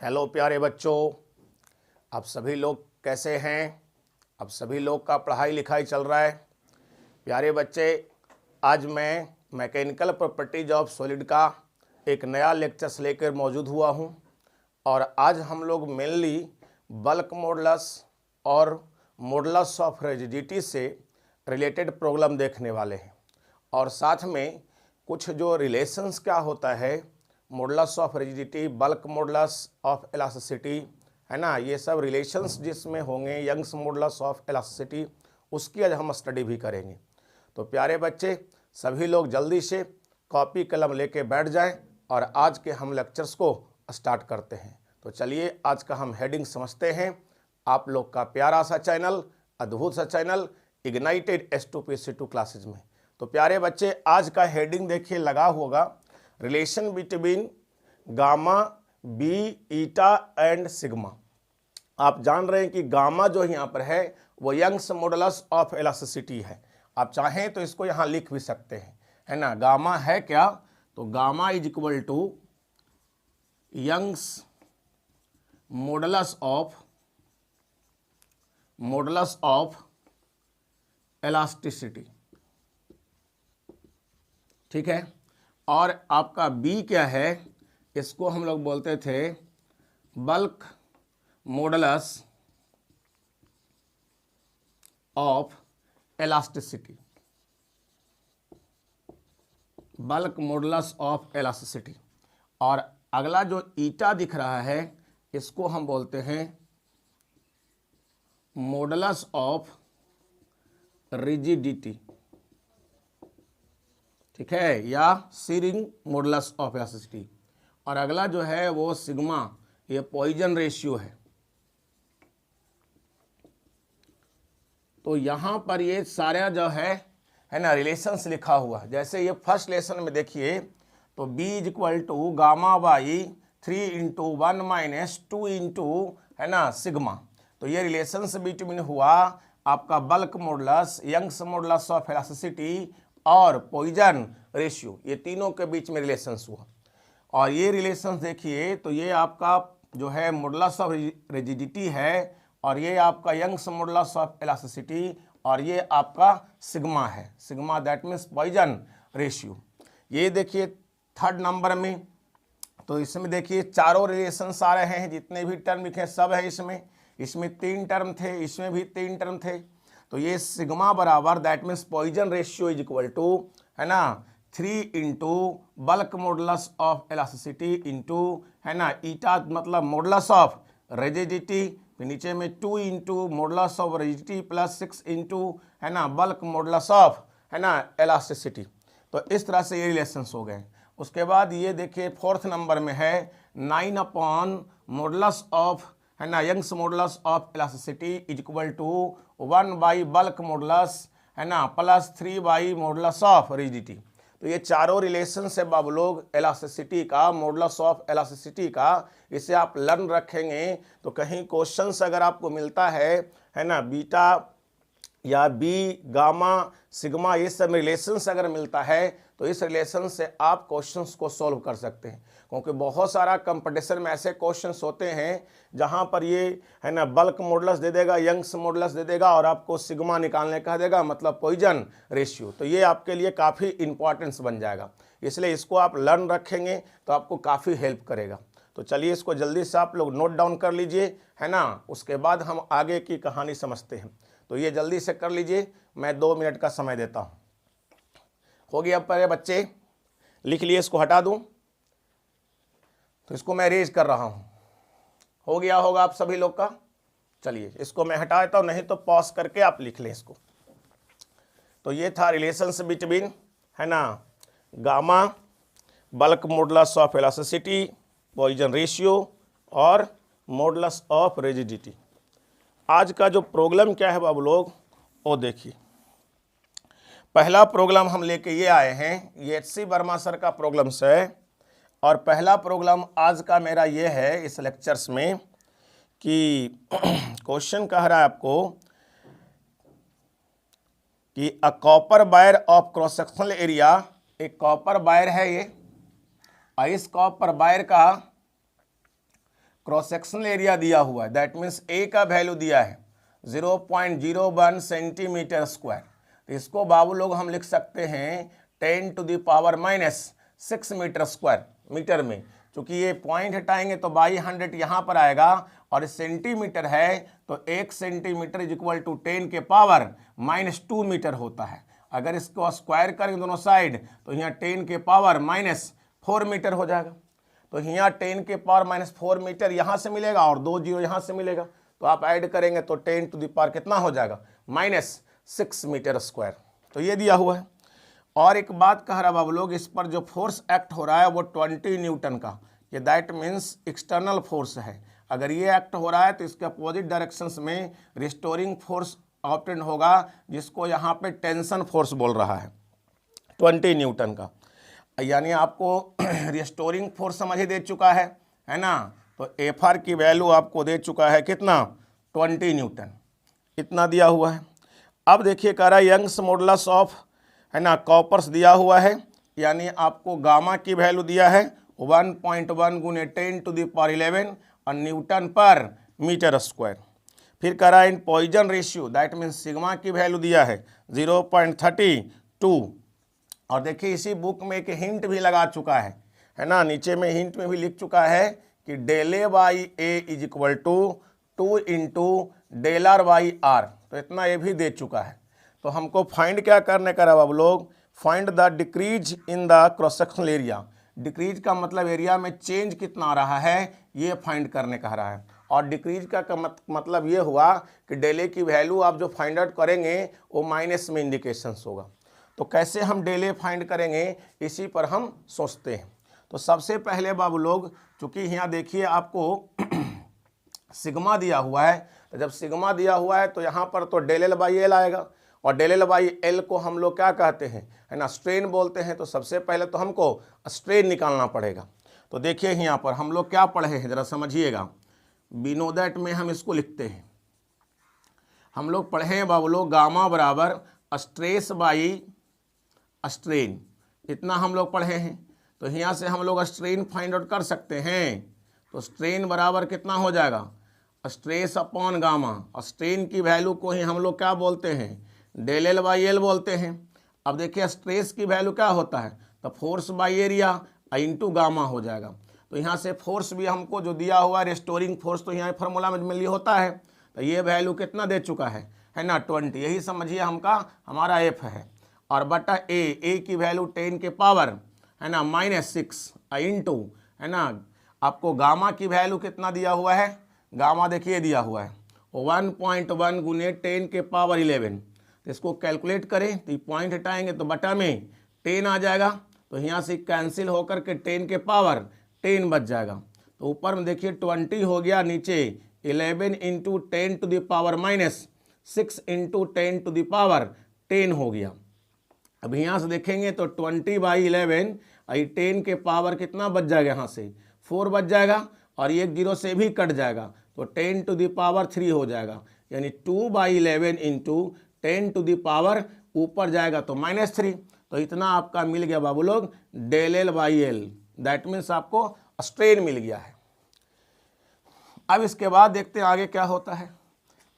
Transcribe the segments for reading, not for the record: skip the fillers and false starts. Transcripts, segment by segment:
Hello प्यारे बच्चों, आप सभी लोग कैसे हैं? अब सभी लोग का पढ़ाई लिखाई चल रहा है। प्यारे बच्चे, आज मैं मैकेनिकल प्रॉपर्टीज ऑफ सॉलिड का एक नया लेक्चर्स लेकर मौजूद हुआ हूं और आज हम लोग मेनली बल्क मॉडुलस और मॉडुलस ऑफ रिजिडिटी से रिलेटेड प्रॉब्लम देखने वाले हैं और साथ में कुछ जो रिलेशंस क्या होता है, modulus of rigidity, bulk modulus of elasticity, है ना, ये सब रिलेशंस जिसमें होंगे, यंग्स मॉडुलस ऑफ इलास्टिसिटी, उसकी आज हम स्टडी भी करेंगे। तो प्यारे बच्चे, सभी लोग जल्दी से कॉपी कलम लेके बैठ जाएं और आज के हम लेक्चर्स को स्टार्ट करते हैं। तो चलिए आज का हम हेडिंग समझते हैं। आप लोग का प्यारा सा चैनल, अद्भुत सा चैनल इग्नाइटेड S2PC2 क्लासेज में। तो प्यारे बच्चे, आज का हेडिंग देखिए लगा होगा, relation between gamma, B, eta and sigma. आप जान रहे हैं कि गामा जो यहाँ पर है वो यंग्स मॉडुलस ऑफ इलास्टिसिटी है। आप चाहें तो इसको यहाँ लिख भी सकते हैं, है ना। गामा है क्या? तो gamma is equal to Young's modulus of elasticity, ठीक है। और आपका बी क्या है? इसको हम लोग बोलते थे bulk modulus of elasticity, bulk modulus of elasticity. और अगला जो ईटा दिख रहा है इसको हम बोलते हैं मॉडुलस ऑफ रिजिडिटी, ठीक है, या सीरिंग मॉडुलस ऑफ इलास्टिसिटी। और अगला जो है वो सिग्मा, ये पॉइजन रेशियो है। तो यहाँ पर ये सारा जो है ना, रिलेशंस लिखा हुआ। जैसे ये फर्स्ट लेसन में देखिए, तो B is equal to gamma by 3 into 1 minus 2 into, है ना, सिग्मा। तो ये रिलेशंस बिटवीन हुआ आपका bulk modulus, Young's modulus of elasticity और पॉइजन रेशियो, ये तीनों के बीच में रिलेशंस हुआ। और ये रिलेशंस देखिए, तो ये आपका जो है मॉडुलस ऑफ रिजिडिटी है और ये आपका यंग्स मॉडुलस ऑफ इलास्टिसिटी और ये आपका सिग्मा है। Sigma that means Poisson ratio. ये देखिए थर्ड नंबर में, तो इसमें देखिए चारों रिलेशंस आ रहे हैं, जितने भी टर्म लिखे सब है इसमें। इसमें 3 टर्म थे, इसमें भी 3 टर्म थे। तो ये सिग्मा बराबर that means Poisson ratio is equal to, है ना, 3 into bulk modulus of elasticity into, है ना, ईटा मतलब मॉडुलस ऑफ रिजिडिटी, फिर नीचे में 2 into modulus of rigidity plus 6 into, है ना, बल्क मॉडुलस ऑफ, है ना, इलास्टिसिटी। तो इस तरह से ये रिलेशंस हो गए। उसके बाद ये देखिए फोर्थ नंबर में है 9 अपॉन मॉडुलस ऑफ, है ना, Young's modulus of elasticity is equal to 1 by bulk modulus, है ना, plus 3 by modulus of rigidity. तो ये चारों रिलेशन है बाबू लोग इलास्टिसिटी का, मॉडुलस ऑफ इलास्टिसिटी का। इसे आप लर्न रखेंगे तो कहीं क्वेश्चंस अगर आपको मिलता है ना, बीटा या बी, गामा, सिग्मा, ये सब रिलेशंस अगर मिलता है तो इस रिलेशन से आप क्वेश्चंस को सॉल्व कर सकते हैं। क्योंकि बहुत सारा कंपटीशन में ऐसे क्वेश्चंस होते हैं जहां पर ये, है ना, बल्क मॉडुलस दे देगा, यंग्स मॉडुलस दे देगा और आपको सिग्मा निकालने कह देगा, मतलब पॉइजन रेशियो। तो ये आपके लिए काफ़ी इंपॉर्टेंस बन जाएगा, इसलिए इसको आप लर्न रखेंगे तो आपको काफ़ी हेल्प करेगा। तो चलिए इसको जल्दी से आप लोग नोट डाउन कर लीजिए, है ना, उसके बाद हम आगे की कहानी समझते हैं। तो ये जल्दी से कर लीजिए, मैं 2 मिनट का समय देता हूँ। हो गया पर बच्चे? लिख लिए, इसको हटा दूँ तो इसको मैं रेज कर रहा हूँ। हो गया होगा आप सभी लोग का। चलिए इसको मैं हटा देता हूँ, नहीं तो पॉज करके आप लिख लें इसको। तो ये था रिलेशंस बिटवीन, है ना, gamma, bulk modulus of elasticity, Poisson ratio और मॉडुलस ऑफ रिजिडिटी। आज का जो प्रॉब्लम क्या है बाबू लोग, वो देखिए। पहला प्रॉब्लम हम लेके ये आए हैं, ये HC वर्मा सर का प्रॉब्लम है। और पहला प्रॉब्लम आज का मेरा ये है इस लेक्चर्स में कि क्वेश्चन कह रहा है आपको कि a copper wire of cross sectional area, एक कॉपर वायर है ये, और इस कॉपर वायर का क्रॉस सेक्शनल एरिया दिया हुआ है, दैट मीन्स ए का वैल्यू दिया है 0.01 सेंटीमीटर स्क्वायर। तो इसको बाबू लोग हम लिख सकते हैं 10⁻⁻6 मीटर स्क्वायर मीटर में। चूंकि ये पॉइंट हटाएंगे तो बाई 100 यहाँ पर आएगा और सेंटीमीटर है तो 1 centimetre is equal to 10⁻⁻2 metre होता है। अगर इसको स्क्वायर करेंगे दोनों साइड तो यहाँ 10⁻⁻4 मीटर हो जाएगा। तो यहाँ 10⁻⁻4 मीटर यहाँ से मिलेगा और 2 जीरो यहाँ से मिलेगा, तो आप ऐड करेंगे तो 10⁻⁻ कितना हो जाएगा -6 मीटर स्क्वायर। तो ये दिया हुआ है। और एक बात कह रहा बाबू लोग, इस पर जो फोर्स एक्ट हो रहा है वो 20 न्यूटन का, ये दैट मीन्स एक्सटर्नल फोर्स है। अगर ये एक्ट हो रहा है तो इसके अपोजिट डायरेक्शंस में रिस्टोरिंग फोर्स ऑप्टेंड होगा, जिसको यहाँ पे टेंशन फोर्स बोल रहा है 20 न्यूटन का। यानी आपको रिस्टोरिंग फोर्स समझ ही दे चुका है ना। तो एफ आर की वैल्यू आपको दे चुका है कितना 20 न्यूटन, इतना दिया हुआ है। अब देखिए कह रहा है यंग्स मॉडुलस ऑफ है ना कॉपर्स दिया हुआ है, यानी आपको गामा की वैल्यू दिया है 1.1 गुने 10⁻11 और न्यूटन पर मीटर स्क्वायर। फिर कह रहा है in Poisson ratio that means sigma की वैल्यू दिया है 0.32। और देखिए इसी बुक में एक हिंट भी लगा चुका है ना, नीचे में हिंट में भी लिख चुका है कि ΔA/A is equal to 2 × ΔR/R। तो इतना ये भी दे चुका है। तो हमको फाइंड क्या करने का रहा अब लोग, find the decrease in the cross sectional area. Decrease का मतलब एरिया में चेंज कितना आ रहा है ये फाइंड करने का रहा है। और डिक्रीज का मतलब ये हुआ कि ΔA की वैल्यू आप जो फाइंड आउट करेंगे वो माइनस में इंडिकेशंस होगा। तो कैसे हम ΔA फाइंड करेंगे इसी पर हम सोचते हैं। तो सबसे पहले बाबू लोग, चूँकि यहाँ देखिए आपको सिग्मा दिया हुआ है, तो जब सिग्मा दिया हुआ है तो यहाँ पर तो ΔL/L आएगा, और ΔL/L को हम लोग क्या कहते हैं है ना स्ट्रेन बोलते हैं। तो सबसे पहले तो हमको स्ट्रेन निकालना पड़ेगा। तो देखिए यहाँ पर हम लोग क्या पढ़े हैं ज़रा समझिएगा, वी नो दैट में हम इसको लिखते हैं। हम लोग पढ़े हैं बाबू लोग गामा बराबर स्ट्रेस बाई स्ट्रेन, इतना हम लोग पढ़े हैं। तो यहाँ से हम लोग स्ट्रेन फाइंड आउट कर सकते हैं। तो स्ट्रेन बराबर कितना हो जाएगा स्ट्रेस अपॉन गामा, और स्ट्रेन की वैल्यू को ही हम लोग क्या बोलते हैं ΔL/L बोलते हैं। अब देखिए स्ट्रेस की वैल्यू क्या होता है, तो force by area into gamma हो जाएगा। तो यहाँ से फोर्स भी हमको जो दिया हुआ है रेस्टोरिंग फोर्स, तो यहाँ फार्मूला में मिली होता है। तो ये वैल्यू कितना दे चुका है ना 20, यही समझिए हमारा एफ है। और बटा ए की वैल्यू 10 के पावर है ना -6 इंटू है ना आपको गामा की वैल्यू कितना दिया हुआ है, गामा देखिए दिया हुआ है 1.1 गुने 10 के पावर 11। तो इसको कैलकुलेट करें तो पॉइंट हटाएंगे तो बटा में 10 आ जाएगा। तो यहाँ से कैंसिल होकर के 10 के पावर 10 बच जाएगा। तो ऊपर में देखिए 20 हो गया, नीचे 11 × 10⁻⁻6 × 10⁻10 हो गया। अब यहाँ से देखेंगे तो 20/11 और 10 के पावर कितना बच जाएगा, यहाँ से 4 बच जाएगा और ये 0 से भी कट जाएगा तो 10⁻3 हो जाएगा। यानी 2/11 × 10⁻, ऊपर जाएगा तो -3। तो इतना आपका मिल गया बाबू लोग ΔL/L, दैट मीन्स आपको स्ट्रेन मिल गया है। अब इसके बाद देखते हैं आगे क्या होता है।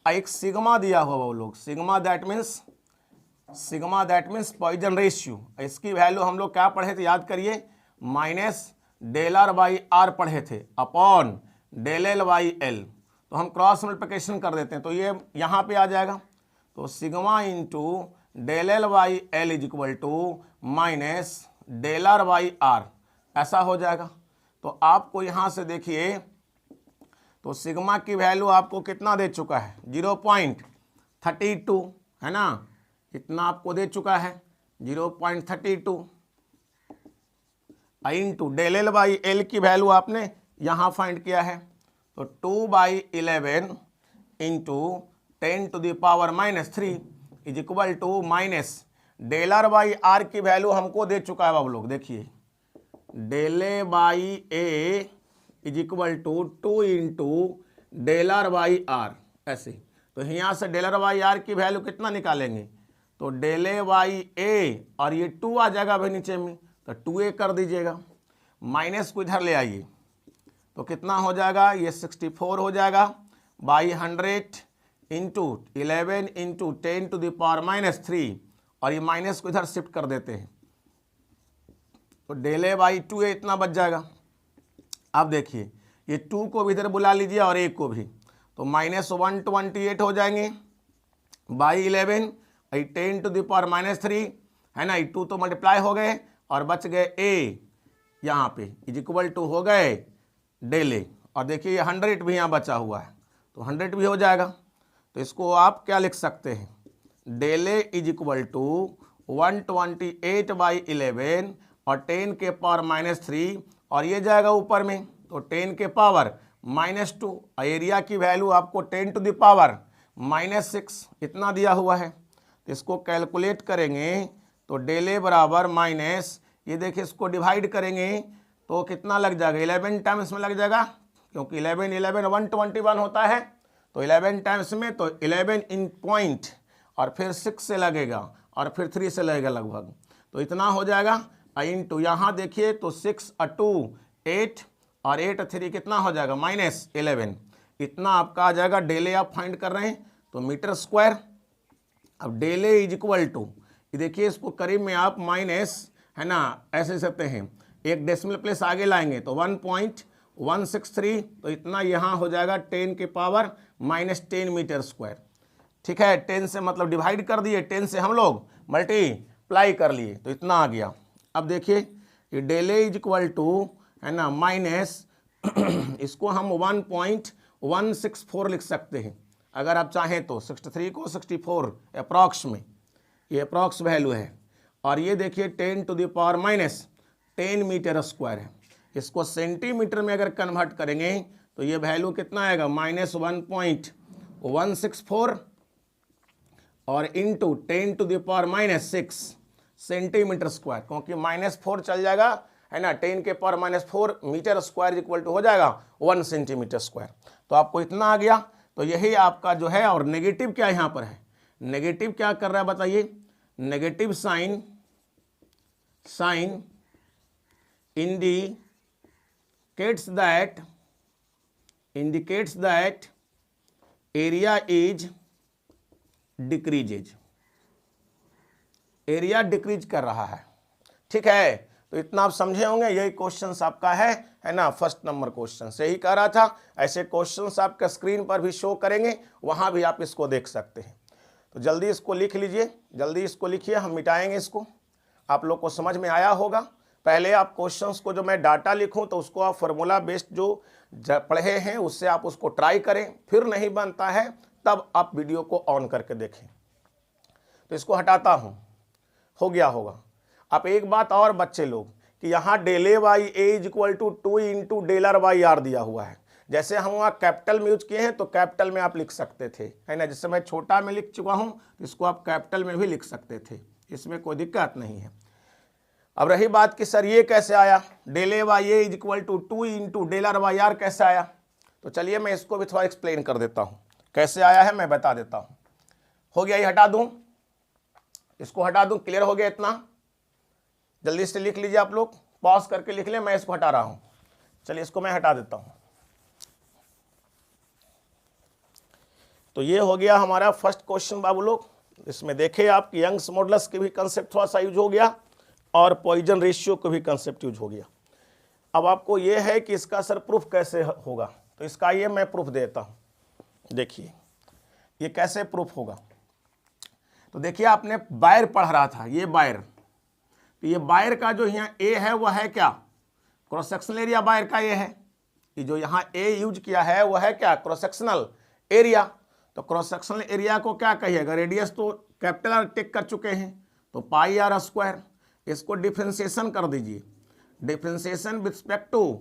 एक सिग्मा दिया हुआ बाबू लोग, sigma that means Poisson ratio. इसकी वैल्यू हम लोग क्या पढ़े थे याद करिए, -ΔR/R पढ़े थे अपॉन ΔL/L। तो हम क्रॉस मल्टीप्लिकेशन कर देते हैं तो ये यहाँ पे आ जाएगा। तो sigma into ΔL/L is equal to -ΔR/R, ऐसा हो जाएगा। तो आपको यहाँ से देखिए तो सिग्मा की वैल्यू आपको कितना दे चुका है 0.32 है ना, इतना आपको दे चुका है 0.32 इंटू ΔL/L की वैल्यू आपने यहाँ फाइंड किया है। तो 2/11 into 10⁻³ is equal to -ΔR/R की वैल्यू हमको दे चुका है बाबू लोग। देखिए ΔA/A is equal to 2 × ΔR/R ऐसे। तो यहाँ से ΔR/R की वैल्यू कितना निकालेंगे, तो ΔA/A और ये 2 आ जाएगा भाई नीचे में, तो 2A कर दीजिएगा, माइनस को इधर ले आइए। तो तो कितना हो जाएगा, ये 64 हो जाएगा बाई 100 इंटू 11 इंटू 10⁻³ और ये माइनस को इधर शिफ्ट कर देते हैं तो ∇a/2 है, इतना बच जाएगा। अब देखिए ये 2 को भी इधर बुला लीजिए और 1 को भी, तो -128 हो जाएंगे बाई 11 10⁻³ है ना, 2 तो मल्टीप्लाई हो गए और बच गए a यहाँ पे = हो गए ∇a। और देखिए ये 100 भी यहाँ बचा हुआ है तो 100 भी हो जाएगा। तो इसको आप क्या लिख सकते हैं, ∇a = 128/11 और 10⁻³ और ये जाएगा ऊपर में तो 10⁻⁻2 और एरिया की वैल्यू आपको 10⁻⁻6 इतना दिया हुआ है। तो इसको कैलकुलेट करेंगे तो ∇a बराबर माइनस, ये देखिए इसको डिवाइड करेंगे तो कितना लग जाएगा, 11 टाइम्स में लग जाएगा क्योंकि 11 121 होता है तो 11 टाइम्स में तो 11 इन पॉइंट और फिर 6 से लगेगा और फिर 3 से लगेगा लगभग, तो इतना हो जाएगा इंटू यहाँ देखिए तो 6 और 2 8 और 8 और 3 कितना हो जाएगा -11, इतना आपका आ जाएगा। ∇a आप फाइंड कर रहे हैं तो मीटर स्क्वायर। अब ∇a = ये देखिए इसको करीब में आप माइनस है ना ऐसे सकते हैं, एक डेसिमल प्लेस आगे लाएंगे तो 1.163 तो इतना यहाँ हो जाएगा 10⁻⁻10 मीटर स्क्वायर। ठीक है, 10 से मतलब डिवाइड कर दिए, 10 से हम लोग मल्टीप्लाई कर लिए तो इतना आ गया। अब देखिए ये ∇a = है ना माइनस इसको हम 1.164 लिख सकते हैं अगर आप चाहें तो, 63 को 64 अप्रॉक्स में, ये अप्रॉक्स वैल्यू है। और ये देखिए 10⁻⁻10 मीटर स्क्वायर है। इसको सेंटीमीटर में अगर कन्वर्ट करेंगे तो ये वैल्यू कितना आएगा -1.164 और इंटू 10⁻⁻6 सेंटीमीटर स्क्वायर, क्योंकि -4 चल जाएगा है ना, 10⁻⁻4 मीटर स्क्वायर = हो जाएगा 1 सेंटीमीटर स्क्वायर। तो आपको इतना आ गया। तो यही आपका जो है, और नेगेटिव क्या यहाँ पर है, नेगेटिव क्या कर रहा है बताइए, negative sign indicates that area is decreases, area decrease कर रहा है। ठीक है, तो इतना आप समझे होंगे। यही क्वेश्चन आपका है ना, फर्स्ट नंबर क्वेश्चन से ही कह रहा था। ऐसे क्वेश्चंस आपके स्क्रीन पर भी शो करेंगे, वहां भी आप इसको देख सकते हैं। तो जल्दी इसको लिख लीजिए, जल्दी इसको लिखिए, हम मिटाएंगे इसको। आप लोग को समझ में आया होगा। पहले आप क्वेश्चंस को जो मैं डाटा लिखूं तो उसको आप फार्मूला बेस्ड जो पढ़े हैं उससे आप उसको ट्राई करें, फिर नहीं बनता है तब आप वीडियो को ऑन करके देखें। तो इसको हटाता हूं, हो गया होगा। अब एक बात और बच्चे लोग कि यहाँ ∇a/a = 2 × ∇r/r दिया हुआ है। जैसे हम वहाँ कैपिटल में यूज किए हैं तो कैपिटल में आप लिख सकते थे, है ना। जैसे मैं छोटा में लिख चुका हूँ तो इसको आप कैपिटल में भी लिख सकते थे, इसमें कोई दिक्कत नहीं है। अब रही बात कि सर ये कैसे आया, ∇a/a = 2 × ∇r/r कैसे आया, तो चलिए मैं इसको भी थोड़ा एक्सप्लेन कर देता हूँ कैसे आया है, मैं बता देता हूँ। हो गया, ये हटा दूँ, इसको हटा दूँ, क्लियर हो गया इतना। जल्दी से लिख लीजिए आप लोग, पॉज करके लिख लें, मैं इसको हटा रहा हूँ। चलिए इसको मैं हटा देता हूँ। तो ये हो गया हमारा फर्स्ट क्वेश्चन बाबू लोग। इसमें देखे आप कि यंग्स मॉडुलस के भी कंसेप्ट थोड़ा सा यूज हो गया और पॉइजन रेशियो को भी कंसेप्ट यूज हो गया। अब आपको ये है कि इसका सर प्रूफ कैसे होगा, तो इसका ये मैं प्रूफ देता हूँ। देखिए ये कैसे प्रूफ होगा, तो देखिए आपने बायर पढ़ रहा था, ये बायर, तो ये बायर का जो यहाँ ए है वह है क्या, क्रॉस सेक्शनल एरिया बायर का ये है। कि जो यहाँ ए यूज किया है वह है क्या, क्रॉस सेक्शनल एरिया। तो क्रॉस सेक्शनल एरिया को क्या कहिएगा, रेडियस तो कैपिटल आर टेक कर चुके हैं तो πr²। इसको डिफ्रेंसिएशन कर दीजिए, differentiation with respect to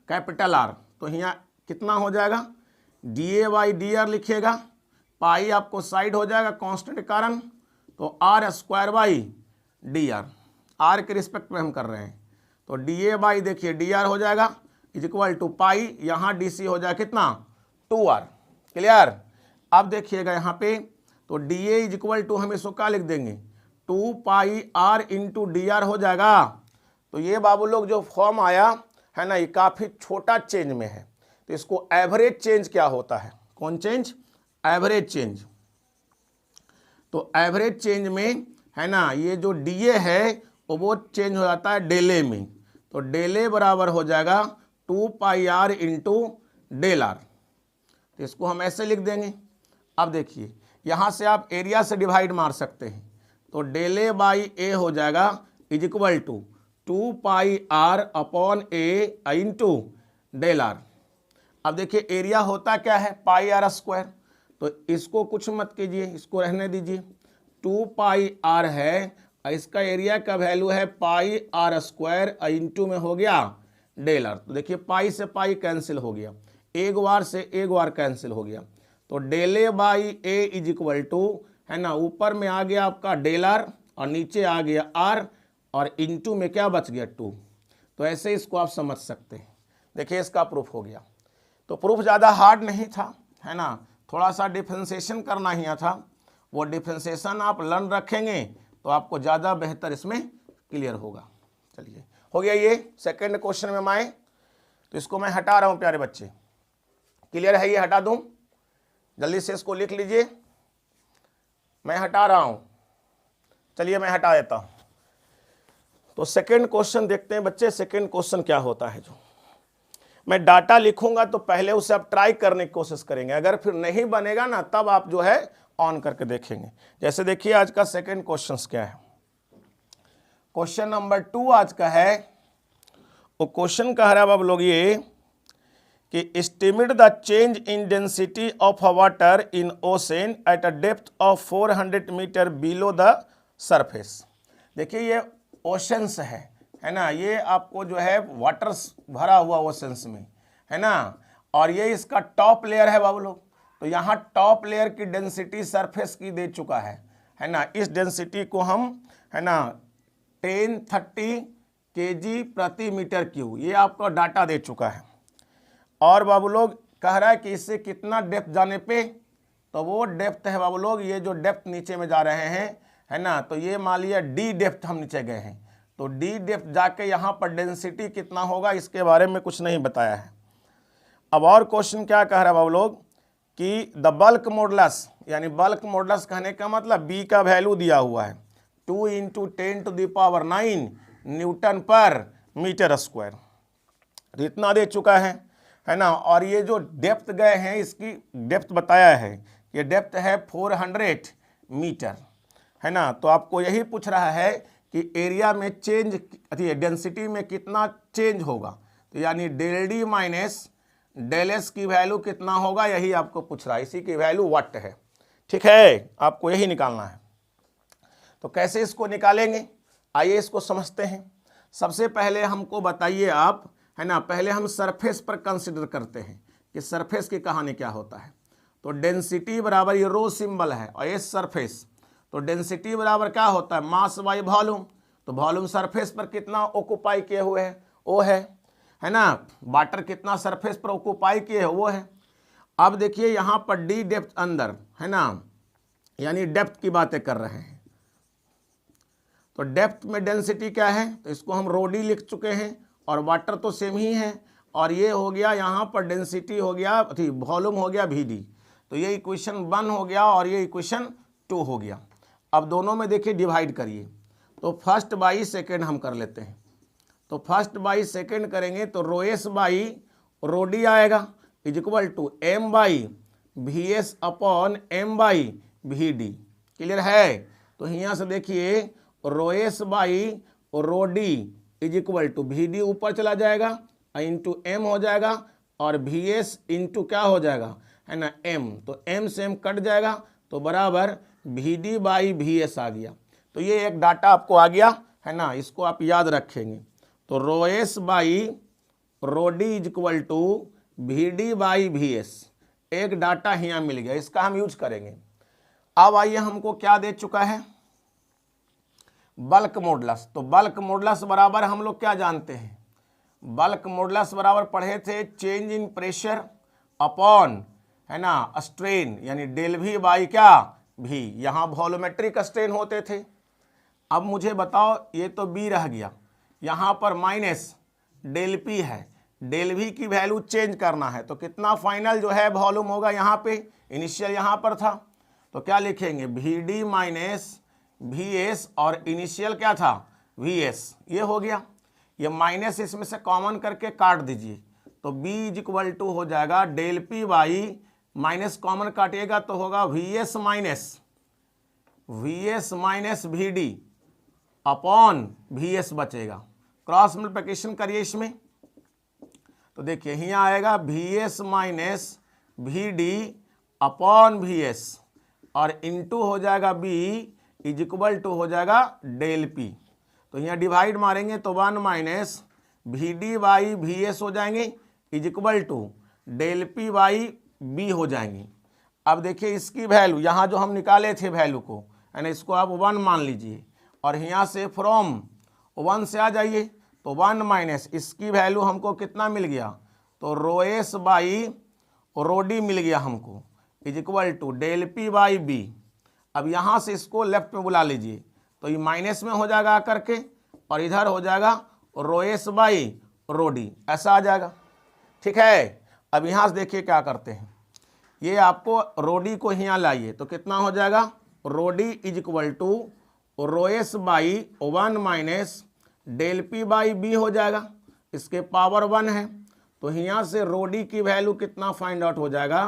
capital R, तो यहाँ कितना हो जाएगा, dA/dr लिखिएगा, पाई आपको साइड हो जाएगा कांस्टेंट के कारण, तो r²/dr, आर के रिस्पेक्ट में हम कर रहे हैं। तो dA/ देखिए dr हो जाएगा = पाई, यहाँ dc हो जाएगा कितना 2r। क्लियर। अब देखिएगा यहाँ पे तो dA = हम इसको क्या लिख देंगे 2πr × dr हो जाएगा। तो ये बाबू लोग जो फॉर्म आया है ना, ये काफ़ी छोटा चेंज में है, तो इसको एवरेज चेंज क्या होता है, कौन चेंज, एवरेज चेंज। तो एवरेज चेंज में है ना, ये जो डीए है वो चेंज हो जाता है डेले में, तो डेले बराबर हो जाएगा 2 pi are into del are. तो इसको हम ऐसे लिख देंगे। अब देखिए यहाँ से आप एरिया से डिवाइड मार सकते हैं, तो डेले बाई ए हो जाएगा is equal to 2 pi R upon A into del R. अब देखिए एरिया होता क्या है, पाई आर स्क्वायर, तो इसको कुछ मत कीजिए, इसको रहने दीजिए, 2 पाई आर है, इसका एरिया का वैल्यू है पाई आर स्क्वायर इंटू में हो गया डेल आर। तो देखिए पाई से पाई कैंसिल हो गया, एक बार से एक बार कैंसिल हो गया, तो del by A is equal to, है ना, ऊपर में आ गया आपका डेल आर और नीचे आ गया आर और इंटू में क्या बच गया 2। तो ऐसे इसको आप समझ सकते हैं। देखिए इसका प्रूफ हो गया। तो प्रूफ ज़्यादा हार्ड नहीं था, है ना, थोड़ा सा डिफ्रेंसिएशन करना ही था, वो डिफ्रेंसिएशन आप लर्न रखेंगे तो आपको ज़्यादा बेहतर इसमें क्लियर होगा। चलिए हो गया ये सेकंड क्वेश्चन में आए, तो इसको मैं हटा रहा हूँ प्यारे बच्चे, क्लियर है, ये हटा दूँ, जल्दी से इसको लिख लीजिए, मैं हटा रहा हूँ। चलिए मैं हटा देता हूँ। तो सेकंड क्वेश्चन देखते हैं बच्चे, सेकंड क्वेश्चन क्या होता है। जो मैं डाटा लिखूंगा तो पहले उसे आप ट्राई करने की कोशिश करेंगे, अगर फिर नहीं बनेगा ना तब आप जो है ऑन करके देखेंगे। जैसे देखिए आज का सेकंड क्वेश्चन क्या है, क्वेश्चन नंबर 2 आज का है। वो क्वेश्चन कह रहा है अब लोग ये कि estimate the change in density of water in ocean at a depth of 400 metre below the surface. देखिए ये ओशंस है ना, ये आपको जो है वाटर्स भरा हुआ ओशंस में, है ना, और ये इसका टॉप लेयर है बाबू लोग। तो यहाँ टॉप लेयर की डेंसिटी सरफेस की दे चुका है ना, इस डेंसिटी को हम, है ना, 1030 kg प्रति मीटर क्यूब, ये आपको डाटा दे चुका है। और बाबू लोग कह रहा है कि इससे कितना डेप्थ जाने पे, तो वो डेप्थ है बाबू लोग, ये जो डेप्थ नीचे में जा रहे हैं, है ना, तो ये मान लिया डी डेप्थ हम नीचे गए हैं, तो डी डेप्थ जाके यहाँ पर डेंसिटी कितना होगा इसके बारे में कुछ नहीं बताया है। अब और क्वेश्चन क्या कह रहा है बाबू लोग कि द बल्क मॉडुलस, यानी बल्क मॉडुलस कहने का मतलब बी का वैल्यू दिया हुआ है 2 × 10⁹ न्यूटन पर मीटर स्क्वायर, तो इतना दे चुका है ना। और ये जो डेप्थ गए हैं इसकी डेप्थ बताया है, ये डेप्थ है 400 मीटर, है ना। तो आपको यही पूछ रहा है कि एरिया में चेंज, डेंसिटी में कितना चेंज होगा, तो यानी del D minus del S की वैल्यू कितना होगा, यही आपको पूछ रहा है, इसी की वैल्यू वाट है, ठीक है, आपको यही निकालना है। तो कैसे इसको निकालेंगे, आइए इसको समझते हैं। सबसे पहले हमको बताइए आप, है ना, पहले हम सरफेस पर कंसिडर करते हैं कि सरफेस की कहानी क्या होता है। तो डेंसिटी बराबर ये रो सिंबल है और ये सरफेस, तो डेंसिटी बराबर क्या होता है, मास बाई वॉल्यूम। तो वॉल्यूम सरफेस पर कितना ऑक्यूपाई किए हुए है वो है ना, वाटर कितना सरफेस पर ऑक्यूपाई किए है वो है। अब देखिए यहाँ पर डी डेप्थ अंदर, है ना, यानी डेप्थ की बातें कर रहे हैं, तो डेप्थ में डेंसिटी क्या है, तो इसको हम रो डी लिख चुके हैं, और वाटर तो सेम ही है, और ये हो गया यहाँ पर डेंसिटी हो गया, वॉल्यूम हो गया वी डी, तो ये इक्वेशन 1 हो गया और ये इक्वेशन 2 हो गया। अब दोनों में देखिए डिवाइड करिए, तो फर्स्ट बाई सेकेंड हम कर लेते हैं, तो फर्स्ट बाई सेकेंड करेंगे तो rho S by rho D आएगा is equal to M by V S upon M by V D, clear है। तो यहाँ से देखिए rho S by rho D is equal to V D ऊपर चला जाएगा इंटू एम हो जाएगा, और वी एस इंटू क्या हो जाएगा, है ना, एम, तो एम से एम कट जाएगा, तो बराबर V D by V S आ गया। तो ये एक डाटा आपको आ गया, है ना, इसको आप याद रखेंगे। तो rho S by rho D is equal to V D by V S, एक डाटा यहाँ मिल गया, इसका हम यूज करेंगे। अब आइए हमको क्या दे चुका है, बल्क मॉडुलस। तो बल्क मॉडुलस बराबर हम लोग क्या जानते हैं, बल्क मॉडुलस बराबर पढ़े थे चेंज इन प्रेशर अपॉन, है ना, स्ट्रेन, यानी डेल वी बाई क्या भी, यहाँ वॉल्यूमेट्रिक स्ट्रेन होते थे। अब मुझे बताओ, ये तो बी रह गया, यहाँ पर माइनस डेल पी है, डेल वी की वैल्यू चेंज करना है, तो कितना फाइनल जो है वॉल्यूम होगा यहाँ पे, इनिशियल यहाँ पर था, तो क्या लिखेंगे V D minus V S और इनिशियल क्या था वी एस, ये हो गया। ये माइनस इसमें से कॉमन करके काट दीजिए, तो b इज इक्वल टू हो जाएगा del P by, minus common काटिएगा तो होगा V S minus V D upon V S बचेगा। क्रॉस मल्टीप्लिकेशन करिए इसमें, तो देखिए यहाँ आएगा V S minus V D upon V S और इनटू हो जाएगा b इज इक्वल टू हो जाएगा डेल पी। तो यहाँ डिवाइड मारेंगे तो 1 minus V D by V S हो जाएंगे is equal to del P by B हो जाएंगी। अब देखिए इसकी वैल्यू यहाँ जो हम निकाले थे वैल्यू को, यानी इसको आप 1 मान लीजिए और यहाँ से फ्रॉम 1 से आ जाइए, तो 1 माइनस इसकी वैल्यू हमको कितना मिल गया, तो rho S by rho D मिल गया हमको is equal to del P by B. अब यहाँ से इसको लेफ्ट में बुला लीजिए, तो ये माइनस में हो जाएगा आकर के और इधर हो जाएगा rho S by rho D, ऐसा आ जाएगा। ठीक है, अब यहाँ से देखिए क्या करते हैं, ये आपको रो डी को यहाँ लाइए तो कितना हो जाएगा, rho D is equal to rho S by 1 minus del P by B हो जाएगा, इसके पावर 1 है, तो यहाँ से रो डी की वैल्यू कितना फाइंड आउट हो जाएगा,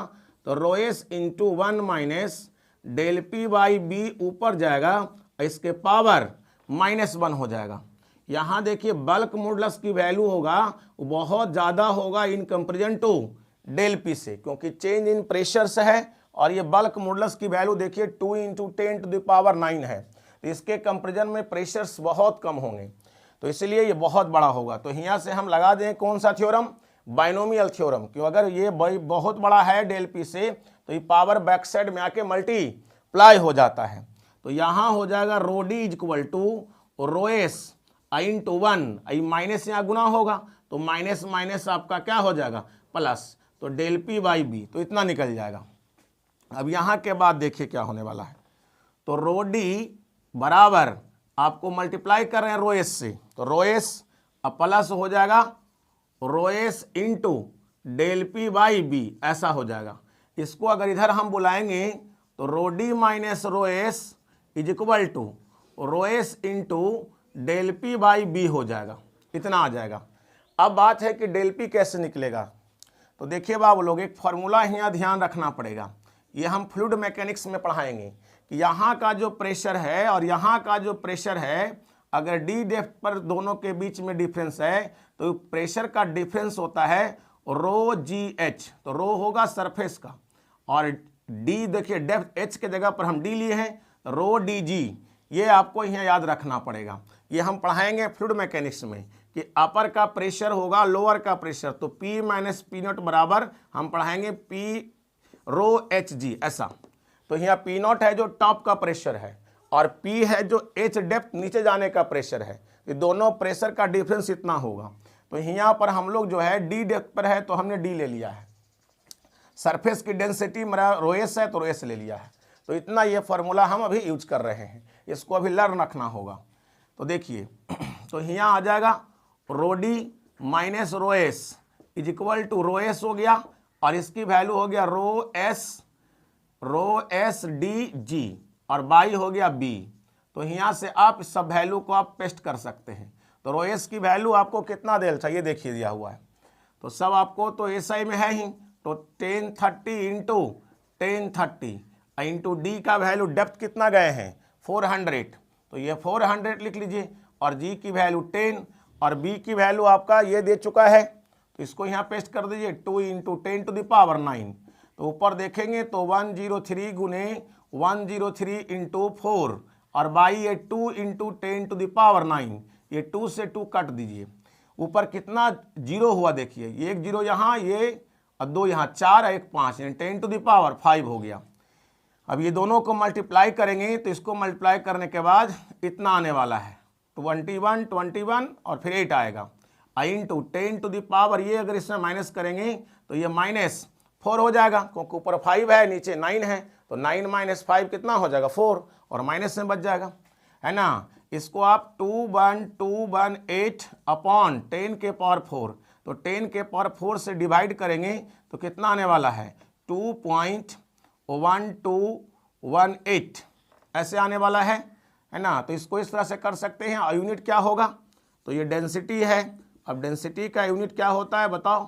तो rho S into 1 minus del P by B ऊपर जाएगा, इसके पावर -1 हो जाएगा। यहाँ देखिए बल्क मॉडुलस की वैल्यू होगा वो बहुत ज़्यादा होगा in comparison to del P से, क्योंकि चेंज इन प्रेशर से है और ये बल्क मॉडुलस की वैल्यू देखिए 2 × 10⁻⁹ है, तो इसके कंपेरिजन में प्रेशर्स बहुत कम होंगे, तो इसलिए ये बहुत बड़ा होगा। तो यहाँ से हम लगा दें कौन सा थ्योरम, बाइनोमियल थ्योरम, क्यों अगर ये बहुत बड़ा है डेल पी से तो ये पावर बैक साइड में आके मल्टीप्लाई हो जाता है। तो यहाँ हो जाएगा rho D is equal to rho S into 1, minus यहाँ गुना होगा तो माइनस माइनस आपका क्या हो जाएगा प्लस, तो डेल पी बाई बी, तो इतना निकल जाएगा। अब यहाँ के बाद देखिए क्या होने वाला है, तो रो डी बराबर आपको मल्टीप्लाई कर रहे हैं रो एस से, तो रो एस अब प्लस हो जाएगा rho S into del P by B, ऐसा हो जाएगा। इसको अगर इधर हम बुलाएंगे तो rho D minus rho S is equal to rho S into del P by B हो जाएगा, इतना आ जाएगा। अब बात है कि डेल पी कैसे निकलेगा, तो देखिए बाबू लोग एक फार्मूला यहाँ ध्यान रखना पड़ेगा, ये हम फ्लूइड मैकेनिक्स में पढ़ाएंगे कि यहाँ का जो प्रेशर है और यहाँ का जो प्रेशर है, अगर डी डेप्थ पर दोनों के बीच में डिफरेंस है तो प्रेशर का डिफरेंस होता है रो जी एच, तो रो होगा सरफेस का और डी देखिए डेप्थ एच के जगह पर हम डी लिए हैं, रो डी जी, ये आपको यहाँ याद रखना पड़ेगा। ये हम पढ़ाएंगे फ्लूइड मैकेनिक्स में कि अपर का प्रेशर होगा लोअर का प्रेशर, तो P माइनस पी नॉट बराबर हम पढ़ाएंगे P रो एच जी, ऐसा। तो यहाँ P नॉट है जो टॉप का प्रेशर है और P है जो H डेप्थ नीचे जाने का प्रेशर है, ये दोनों प्रेशर का डिफरेंस इतना होगा। तो यहाँ पर हम लोग जो है डी डेप्थ पर है तो हमने डी ले लिया है, सरफेस की डेंसिटी मेरा रो एस है तो रो एस ले लिया है, तो इतना ये फार्मूला हम अभी यूज कर रहे हैं, इसको अभी लर्न रखना होगा। तो देखिए तो यहाँ आ जाएगा rho D minus rho S is equal to rho S हो गया और इसकी वैल्यू हो गया रो एस डी जी और बाई हो गया बी। तो यहाँ से आप इस सब वैल्यू को आप पेस्ट कर सकते हैं। तो रो एस की वैल्यू आपको कितना देना चाहिए देखिए दिया हुआ है, तो सब आपको तो एस आई में है ही, तो 1030 इंटू 1030 इंटू डी का वैल्यू डेप्थ कितना गए हैं 400, तो ये 400 लिख लीजिए और जी की वैल्यू 10 और बी की वैल्यू आपका ये दे चुका है, तो इसको यहाँ पेस्ट कर दीजिए 2 × 10⁻⁹। तो ऊपर देखेंगे तो 103 गुने 103 इंटू 4 और बाई ये 2 × 10⁻⁹, ये 2 से 2 काट दीजिए, ऊपर कितना जीरो हुआ देखिए, ये 1 जीरो यहाँ, ये और 2 यहाँ, 4 और 1 5, यानी 10⁵ हो गया। अब ये दोनों को मल्टीप्लाई करेंगे तो इसको मल्टीप्लाई करने के बाद इतना आने वाला है 21 और फिर 8 आएगा इंटू 10⁻, ये अगर इसमें माइनस करेंगे तो ये -4 हो जाएगा, क्योंकि ऊपर 5 है नीचे 9 है, तो 9 - 5 कितना हो जाएगा 4 और माइनस में बच जाएगा, है ना। इसको आप 21218 अपॉन 10 के पावर 4, तो 10 के पावर 4 से डिवाइड करेंगे तो कितना आने वाला है 2.1218 ऐसे आने वाला है ना। तो इसको इस तरह से कर सकते हैं। और यूनिट क्या होगा, तो ये डेंसिटी है। अब डेंसिटी का यूनिट क्या होता है बताओ,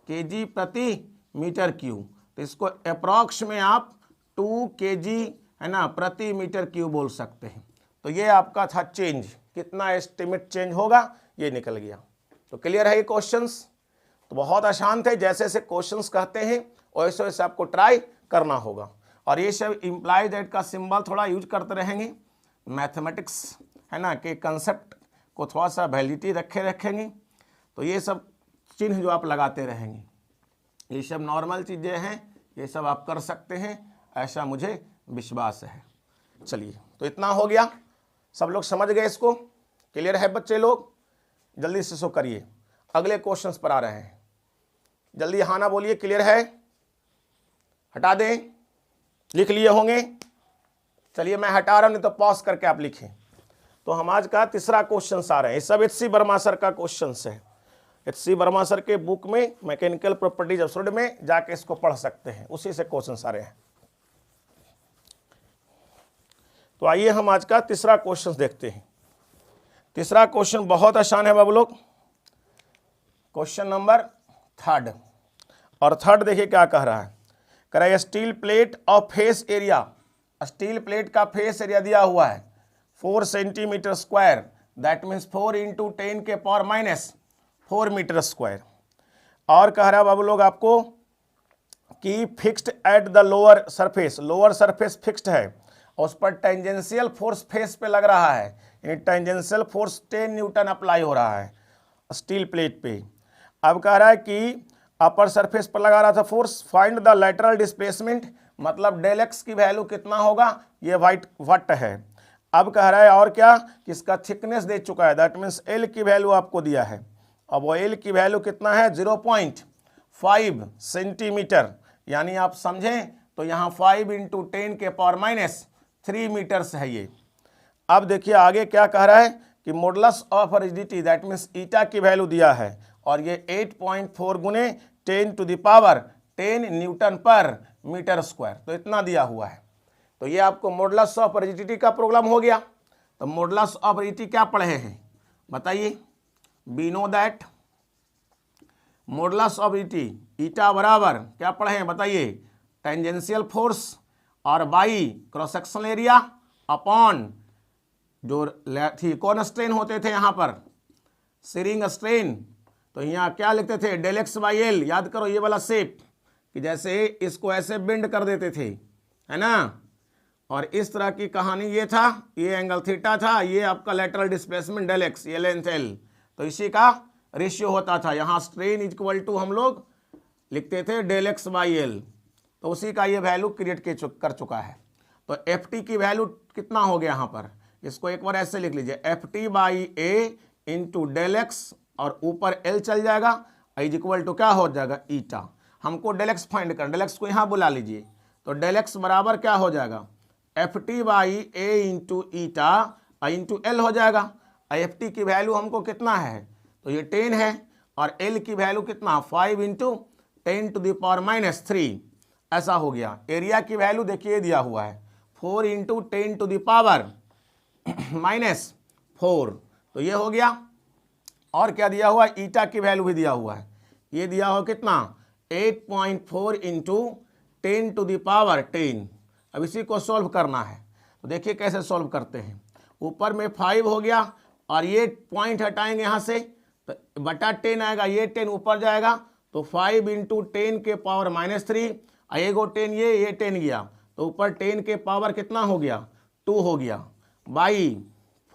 केजी प्रति मीटर क्यूब। तो इसको अप्रॉक्स में आप 2 केजी है ना प्रति मीटर क्यूब बोल सकते हैं। तो ये आपका था चेंज, कितना एस्टिमेट चेंज होगा ये निकल गया। तो क्लियर है ये क्वेश्चंस, तो बहुत आसान थे। जैसे जैसे क्वेश्चंस कहते हैं वैसे वैसे आपको ट्राई करना होगा। और ये सब इम्प्लाई दैट का सिंबल थोड़ा यूज करते रहेंगे, मैथमेटिक्स है ना के कंसेप्ट को थोड़ा सा वैलिडिटी रखेंगे। तो ये सब चिन्ह जो आप लगाते रहेंगे, ये सब नॉर्मल चीज़ें हैं, ये सब आप कर सकते हैं, ऐसा मुझे विश्वास है। चलिए, तो इतना हो गया, सब लोग समझ गए इसको, क्लियर है बच्चे लोग? जल्दी से इसको करिए, अगले क्वेश्चंस पर आ रहे हैं। जल्दी हाँ ना बोलिए, क्लियर है? हटा दें, लिख लिए होंगे। चलिए मैं हटा रहा हूं, नहीं तो पॉज करके आप लिखें। तो हम आज का तीसरा क्वेश्चन आ रहे हैं, सब HC वर्मा सर का क्वेश्चन है। HC वर्मा सर के बुक में मैकेनिकल प्रॉपर्टीज ऑफ सॉलिड में जाके इसको पढ़ सकते हैं, उसी से क्वेश्चन आ रहे हैं। तो आइए हम आज का तीसरा क्वेश्चन देखते हैं। तीसरा क्वेश्चन बहुत आसान है बाबू लोग, क्वेश्चन नंबर 3। और 3 देखिए क्या कह रहा है, कह रहा है steel plate of face area, steel plate का फेस एरिया दिया हुआ है 4 centimetre square, that means 4 into 10 के पावर -4 मीटर स्क्वायर। और कह रहा है बाबू लोग आपको कि fixed at the lower surface, lower surface fixed है और उस पर टेंजेंशियल फोर्स फेस पे लग रहा है, यानी टेंजेंशियल फोर्स 10 न्यूटन अप्लाई हो रहा है स्टील प्लेट पे। अब कह रहा है कि अपर सरफेस पर लगा रहा था force, find the lateral displacement, मतलब डेल एक्स की वैल्यू कितना होगा, ये वट है। अब कह रहा है और क्या कि इसका थिकनेस दे चुका है, दैट मीन्स एल की वैल्यू आपको दिया है। अब वो एल की वैल्यू कितना है 0.5 सेंटीमीटर, यानी आप समझें तो यहाँ 5 इंटू 10 के पावर -3 मीटर्स है ये। अब देखिए आगे क्या कह रहा है कि modulus of rigidity, that means eta की वैल्यू दिया है और ये 8.4 गुने 10⁻10 न्यूटन पर मीटर स्क्वायर, तो इतना दिया हुआ है। तो ये आपको मॉडुलस ऑफ रिजिडिटी का प्रॉब्लम हो गया। तो मॉडुलस ऑफ रिजिडिटी क्या पढ़े हैं बताइए, we know that modulus of rigidity eta बराबर क्या पढ़े हैं बताइए, टेंजेंशियल फोर्स और by cross sectional area upon जो थी कौन स्ट्रेन होते थे यहाँ पर सीरिंग स्ट्रेन, तो यहाँ क्या लिखते थे डेल एक्स बाई एल। याद करो ये वाला शेप कि जैसे इसको ऐसे बेंड कर देते थे है ना, और इस तरह की कहानी ये था, ये एंगल थीटा था, ये आपका लेटरल डिस्प्लेसमेंट डेल एक्स, ये लेंथ एल, तो इसी का रेशियो होता था। यहाँ स्ट्रेन इक्वल टू हम लोग लिखते थे डेल एक्स बाई एल, तो उसी का ये वैल्यू क्रिएट कर चुका है। तो एफ टी की वैल्यू कितना हो गया यहाँ पर, इसको एक बार ऐसे लिख लीजिए F T by A into del X और ऊपर एल चल जाएगा, इज इक्वल टू क्या हो जाएगा ईटा। हमको डेल एक्स फाइंड करना, डेल एक्स को यहाँ बुला लीजिए, तो डेल एक्स बराबर क्या हो जाएगा F T by A into eta into L हो जाएगा। एफ टी की वैल्यू हमको कितना है, तो ये 10 है और एल की वैल्यू कितना 5 इंटू 10⁻³ ऐसा हो गया। एरिया की वैल्यू देखिए दिया हुआ है 4 इंटू 10⁻⁻⁴, तो ये हो गया। और क्या दिया हुआ है, ईटा की वैल्यू भी दिया हुआ है, ये दिया हुआ कितना 8.4 इंटू 10⁻10। अब इसी को सॉल्व करना है, तो देखिए कैसे सॉल्व करते हैं। ऊपर में 5 हो गया और ये पॉइंट हटाएंगे यहाँ से, तो बटा 10 आएगा, ये 10 ऊपर जाएगा, तो 5 इंटू 10 के पावर -3, एगो 10 ये 10 गया, तो ऊपर 10 के पावर कितना हो गया 2 हो गया, बाई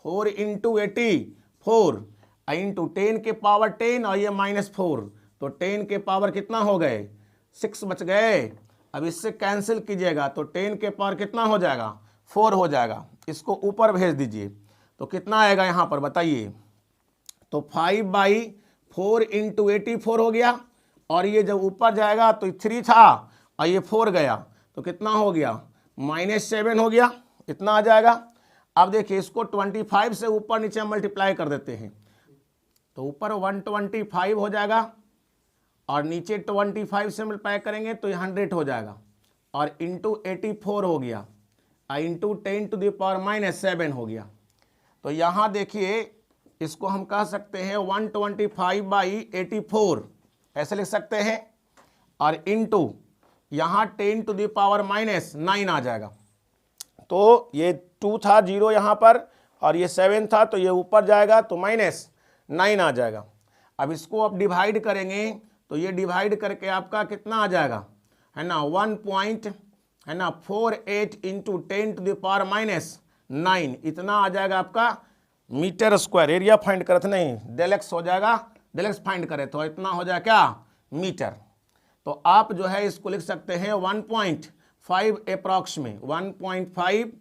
4 इंटू 84 इंटू 10 के पावर 10 और ये -4, तो 10 के पावर कितना हो गए 6 बच गए। अब इससे कैंसिल कीजिएगा तो 10 के पावर कितना हो जाएगा 4 हो जाएगा, इसको ऊपर भेज दीजिए तो कितना आएगा यहाँ पर बताइए, तो 5/4 इंटू 84 हो गया, और ये जब ऊपर जाएगा तो 3 था और ये 4 गया, तो कितना हो गया -7 हो गया, इतना आ जाएगा। अब देखिए इसको 25 से ऊपर नीचे मल्टीप्लाई कर देते हैं, तो ऊपर 125 हो जाएगा और नीचे 25 से मल्टीप्लाई करेंगे तो ये 100 हो जाएगा और इंटू 84 हो गया और इंटू 10⁻⁻7 हो गया। तो यहाँ देखिए इसको हम कह सकते हैं 125/84 ऐसे लिख सकते हैं और इंटू यहाँ 10⁻⁻9 आ जाएगा। तो ये 2 था 0 यहाँ पर और ये 7 था, तो ये ऊपर जाएगा तो -9 आ जाएगा। अब इसको आप डिवाइड करेंगे तो ये डिवाइड करके आपका कितना आ जाएगा, है ना, 1.48 इंटू 10⁻⁻9 इतना आ जाएगा आपका मीटर स्क्वायर। एरिया फाइंड करे थे, नहीं डेल एक्स हो जाएगा, डेल एक्स फाइंड करे तो इतना हो जाएगा क्या, मीटर। तो आप जो है इसको लिख सकते हैं 1.5 अप्रॉक्स में 1.5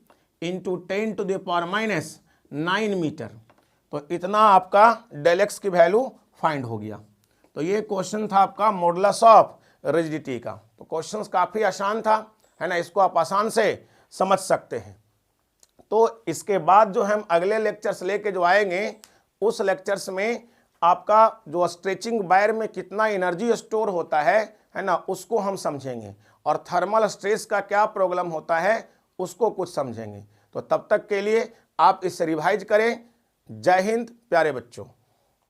इंटू 10⁻⁻9 मीटर। तो इतना आपका डेल एक्स की वैल्यू फाइंड हो गया। तो ये क्वेश्चन था आपका मॉडुलस ऑफ रिजिडिटी का। तो क्वेश्चन काफ़ी आसान था, है ना, इसको आप आसान से समझ सकते हैं। तो इसके बाद जो हम अगले लेक्चर्स लेके जो आएंगे उस लेक्चर्स में आपका जो स्ट्रेचिंग वायर में कितना एनर्जी स्टोर होता है ना, उसको हम समझेंगे और थर्मल स्ट्रेस का क्या प्रॉब्लम होता है उसको कुछ समझेंगे। तो तब तक के लिए आप इसे रिवाइज करें। जय हिंद प्यारे बच्चों।